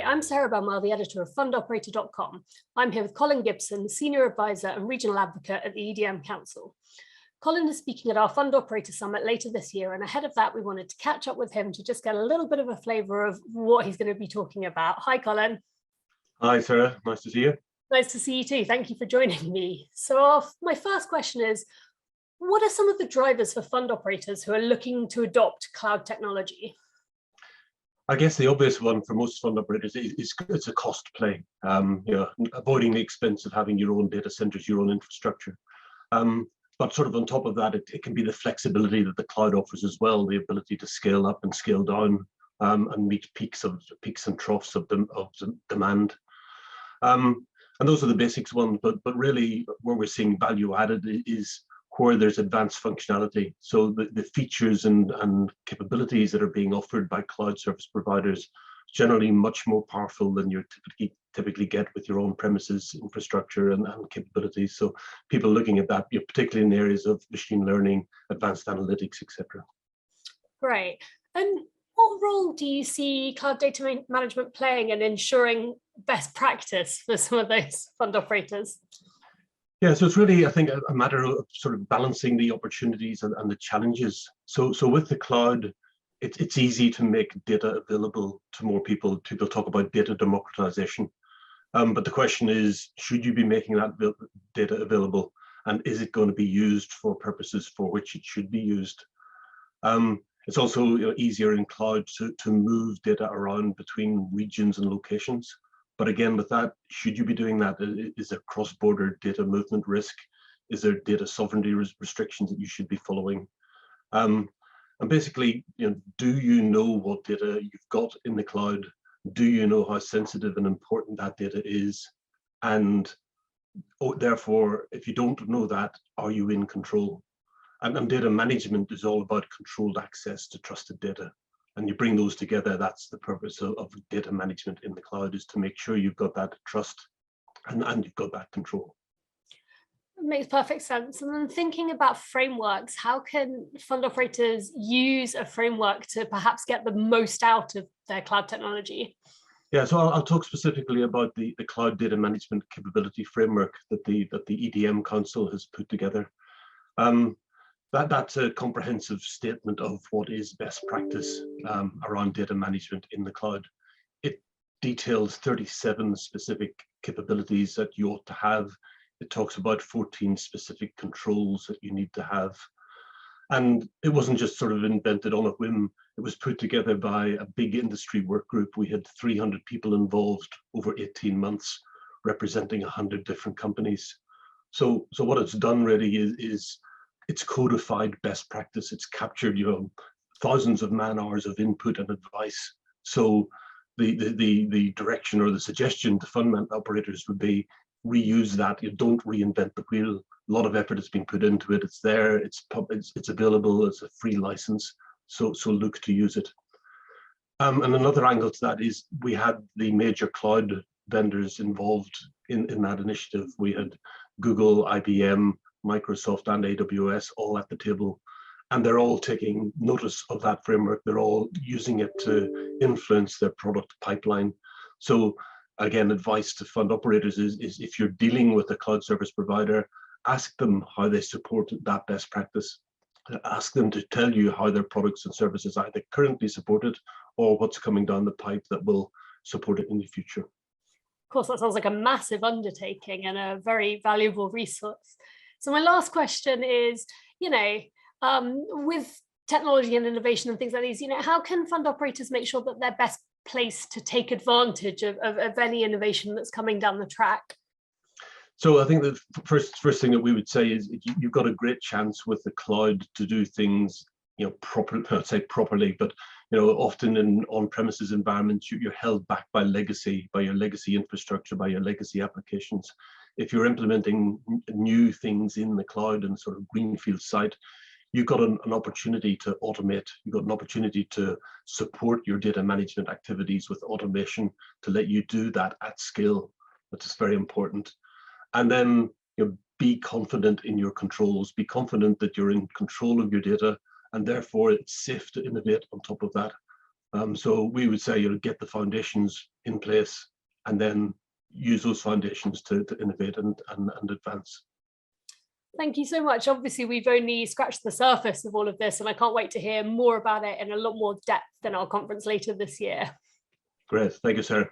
I'm Sarah Bumwell, the editor of fundoperator.com. I'm here with Colin Gibson, Senior Advisor and Regional Advocate at the EDM Council. Colin is speaking at our Fund Operator Summit later this year, and ahead of that, we wanted to catch up with him to just get a little bit of a flavour of what he's going to be talking about. Hi, Colin. Hi, Sarah. Nice to see you. Nice to see you too. Thank you for joining me. So my first question is, what are some of the drivers for fund operators who are looking to adopt cloud technology? I guess the obvious one for most fund operators is it's a cost play. Avoiding the expense of having your own data centers, your own infrastructure. But sort of on top of that, it can be the flexibility that the cloud offers as well, the ability to scale up and scale down and meet peaks and troughs of demand. And those are the basics ones. But really, where we're seeing value added is where there's advanced functionality. So the features and capabilities that are being offered by cloud service providers generally much more powerful than you typically get with your own premises infrastructure and capabilities. So people looking at that, particularly in the areas of machine learning, advanced analytics, etc. Great. And what role do you see cloud data management playing in ensuring best practice for some of those fund operators? Yeah, so it's really, I think, a matter of sort of balancing the opportunities and the challenges. So with the cloud, it's easy to make data available to more people. People talk about data democratization. But the question is, should you be making that data available? And is it going to be used for purposes for which it should be used? It's also easier in cloud to move data around between regions and locations. But again, with that, should you be doing that? Is there cross-border data movement risk? Is there data sovereignty restrictions that you should be following? And basically, do you know what data you've got in the cloud? Do you know how sensitive and important that data is? And therefore, if you don't know that, are you in control? And data management is all about controlled access to trusted data. And you bring those together, that's the purpose of data management in the cloud, is to make sure you've got that trust and you've got that control. It makes perfect sense. And then thinking about frameworks, how can fund operators use a framework to perhaps get the most out of their cloud technology? Yeah, so I'll talk specifically about the cloud data management capability framework that the EDM Council has put together. That's a comprehensive statement of what is best practice around data management in the cloud. It details 37 specific capabilities that you ought to have. It talks about 14 specific controls that you need to have. And it wasn't just sort of invented on a whim. It was put together by a big industry work group. We had 300 people involved over 18 months, representing 100 different companies. So what it's done really is it's codified best practice. It's captured, thousands of man hours of input and advice. So the direction or the suggestion to fund operators would be reuse that. You don't reinvent the wheel. A lot of effort has been put into it. It's there. It's available. It's a free license. So look to use it. And another angle to that is we had the major cloud vendors involved in that initiative. We had Google, IBM, Microsoft and AWS all at the table, and they're all taking notice of that framework. They're all using it to influence their product pipeline. So again, advice to fund operators is if you're dealing with a cloud service provider, ask them how they support that best practice. Ask them to tell you how their products and services either currently support it or what's coming down the pipe that will support it in the future. Of course, that sounds like a massive undertaking and a very valuable resource. So my last question is, with technology and innovation and things like these, how can fund operators make sure that they're best placed to take advantage of any innovation that's coming down the track? So I think the first thing that we would say is you've got a great chance with the cloud to do things, properly. I'd say properly, but often in on-premises environments, you're held back by your legacy infrastructure, by your legacy applications. If you're implementing new things in the cloud and sort of greenfield site, you've got an opportunity to automate. You've got an opportunity to support your data management activities with automation to let you do that at scale, which is very important. And then be confident in your controls. Be confident that you're in control of your data, and therefore it's safe to innovate on top of that. So we would say, get the foundations in place and then use those foundations to innovate and advance. Thank you so much. Obviously, we've only scratched the surface of all of this, and I can't wait to hear more about it in a lot more depth in our conference later this year. Great. Thank you, Sarah.